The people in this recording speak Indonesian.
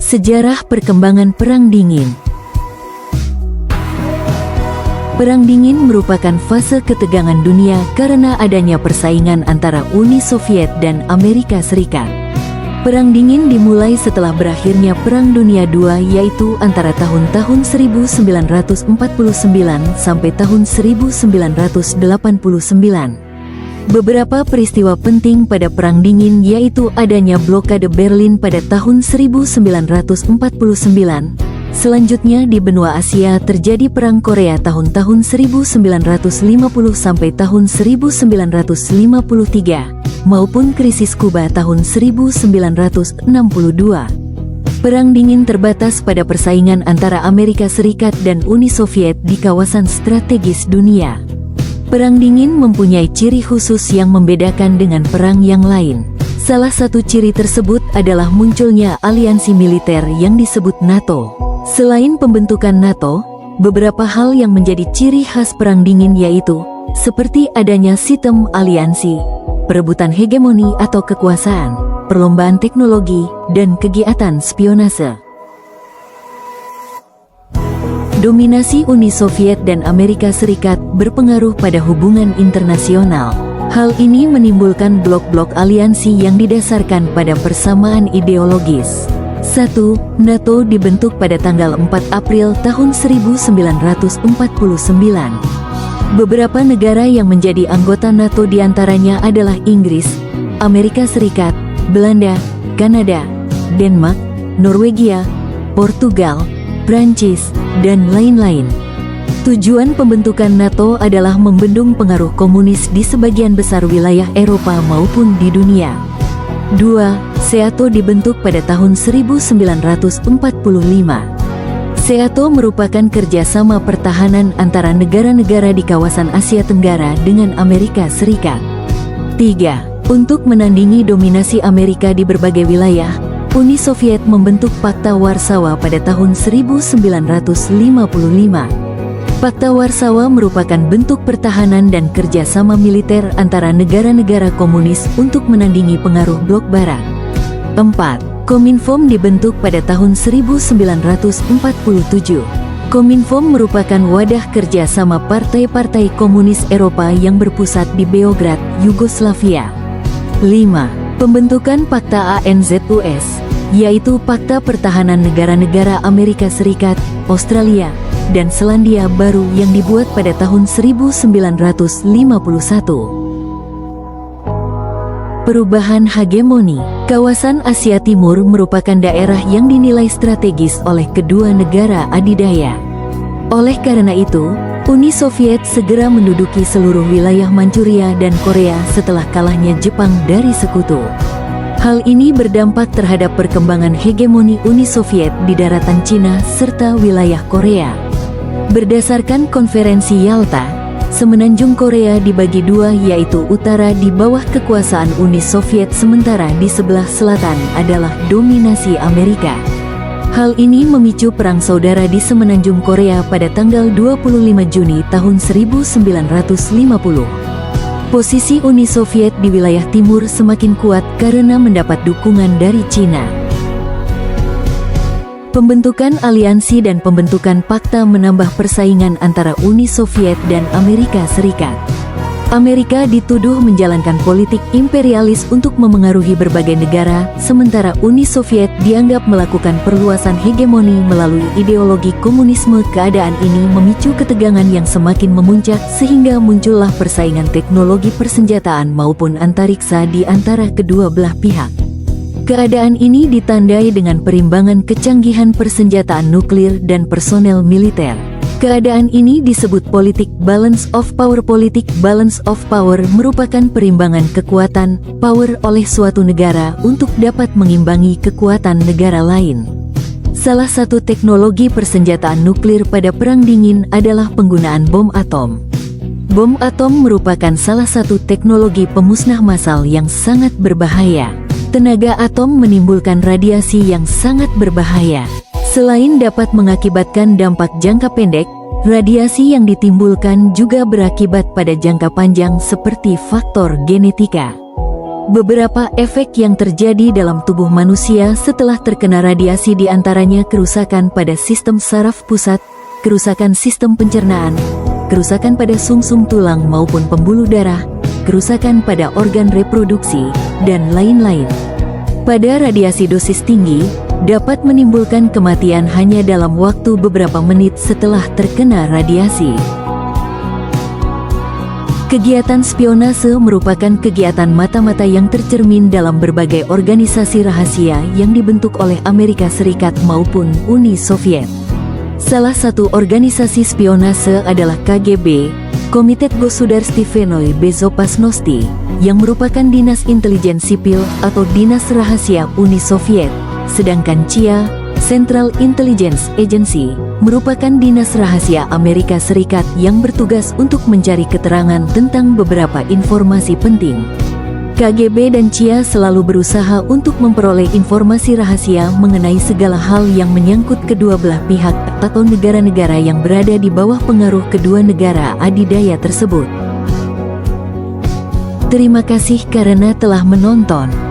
Sejarah perkembangan Perang Dingin. Perang Dingin merupakan fase ketegangan dunia karena adanya persaingan antara Uni Soviet dan Amerika Serikat. Perang Dingin dimulai setelah berakhirnya Perang Dunia II, yaitu antara tahun-tahun 1949 sampai tahun 1989. Beberapa peristiwa penting pada Perang Dingin yaitu adanya blokade Berlin pada tahun 1949. Selanjutnya di benua Asia terjadi Perang Korea tahun-tahun 1950 sampai tahun 1953, maupun krisis Kuba tahun 1962. Perang Dingin terbatas pada persaingan antara Amerika Serikat dan Uni Soviet di kawasan strategis dunia. Perang Dingin mempunyai ciri khusus yang membedakan dengan perang yang lain. Salah satu ciri tersebut adalah munculnya aliansi militer yang disebut NATO. Selain pembentukan NATO, beberapa hal yang menjadi ciri khas Perang Dingin yaitu seperti adanya sistem aliansi, perebutan hegemoni atau kekuasaan, perlombaan teknologi, dan kegiatan spionase. Dominasi Uni Soviet dan Amerika Serikat berpengaruh pada hubungan internasional. Hal ini menimbulkan blok-blok aliansi yang didasarkan pada persamaan ideologis. 1. NATO dibentuk pada tanggal 4 April tahun 1949. Beberapa negara yang menjadi anggota NATO diantaranya adalah Inggris, Amerika Serikat, Belanda, Kanada, Denmark, Norwegia, Portugal, Prancis, dan lain-lain. Tujuan pembentukan NATO adalah membendung pengaruh komunis di sebagian besar wilayah Eropa maupun di dunia. 2. SEATO dibentuk pada tahun 1945. SEATO merupakan kerjasama pertahanan antara negara-negara di kawasan Asia Tenggara dengan Amerika Serikat. 3. Untuk menandingi dominasi Amerika di berbagai wilayah, Uni Soviet membentuk Pakta Warsawa pada tahun 1955. Pakta Warsawa merupakan bentuk pertahanan dan kerjasama militer antara negara-negara komunis untuk menandingi pengaruh blok barat. 4. Kominfom dibentuk pada tahun 1947. Kominfom merupakan wadah kerjasama partai-partai komunis Eropa yang berpusat di Beograd, Yugoslavia. 5. Pembentukan Pakta ANZUS, yaitu Pakta Pertahanan Negara-negara Amerika Serikat, Australia, dan Selandia Baru yang dibuat pada tahun 1951. Perubahan hegemoni. Kawasan Asia Timur merupakan daerah yang dinilai strategis oleh kedua negara adidaya. Oleh karena itu, Uni Soviet segera menduduki seluruh wilayah Manchuria dan Korea setelah kalahnya Jepang dari sekutu. Hal ini berdampak terhadap perkembangan hegemoni Uni Soviet di daratan Cina serta wilayah Korea. Berdasarkan Konferensi Yalta, semenanjung Korea dibagi dua, yaitu utara di bawah kekuasaan Uni Soviet sementara di sebelah selatan adalah dominasi Amerika. Hal ini memicu Perang Saudara di semenanjung Korea pada tanggal 25 Juni tahun 1950. Posisi Uni Soviet di wilayah timur semakin kuat karena mendapat dukungan dari Cina. Pembentukan aliansi dan pembentukan pakta menambah persaingan antara Uni Soviet dan Amerika Serikat. Amerika dituduh menjalankan politik imperialis untuk memengaruhi berbagai negara, sementara Uni Soviet dianggap melakukan perluasan hegemoni melalui ideologi komunisme. Keadaan ini memicu ketegangan yang semakin memuncak sehingga muncullah persaingan teknologi persenjataan maupun antariksa di antara kedua belah pihak. Keadaan ini ditandai dengan perimbangan kecanggihan persenjataan nuklir dan personel militer. Keadaan ini disebut politik balance of power. Politik balance of power merupakan perimbangan kekuatan power oleh suatu negara untuk dapat mengimbangi kekuatan negara lain. Salah satu teknologi persenjataan nuklir pada Perang Dingin adalah penggunaan bom atom. Bom atom merupakan salah satu teknologi pemusnah massal yang sangat berbahaya. Tenaga atom menimbulkan radiasi yang sangat berbahaya. Selain dapat mengakibatkan dampak jangka pendek, radiasi yang ditimbulkan juga berakibat pada jangka panjang seperti faktor genetika. Beberapa efek yang terjadi dalam tubuh manusia setelah terkena radiasi diantaranya kerusakan pada sistem saraf pusat, kerusakan sistem pencernaan, kerusakan pada sumsum tulang maupun pembuluh darah, kerusakan pada organ reproduksi, dan lain-lain. Pada radiasi dosis tinggi, dapat menimbulkan kematian hanya dalam waktu beberapa menit setelah terkena radiasi. Kegiatan spionase merupakan kegiatan mata-mata yang tercermin dalam berbagai organisasi rahasia yang dibentuk oleh Amerika Serikat maupun Uni Soviet. Salah satu organisasi spionase adalah KGB, Komitet Gosudarstvennoy Bezopasnosti, yang merupakan dinas intelijen sipil atau dinas rahasia Uni Soviet, sedangkan CIA, Central Intelligence Agency, merupakan dinas rahasia Amerika Serikat yang bertugas untuk mencari keterangan tentang beberapa informasi penting. KGB dan CIA selalu berusaha untuk memperoleh informasi rahasia mengenai segala hal yang menyangkut kedua belah pihak atau negara-negara yang berada di bawah pengaruh kedua negara adidaya tersebut. Terima kasih karena telah menonton.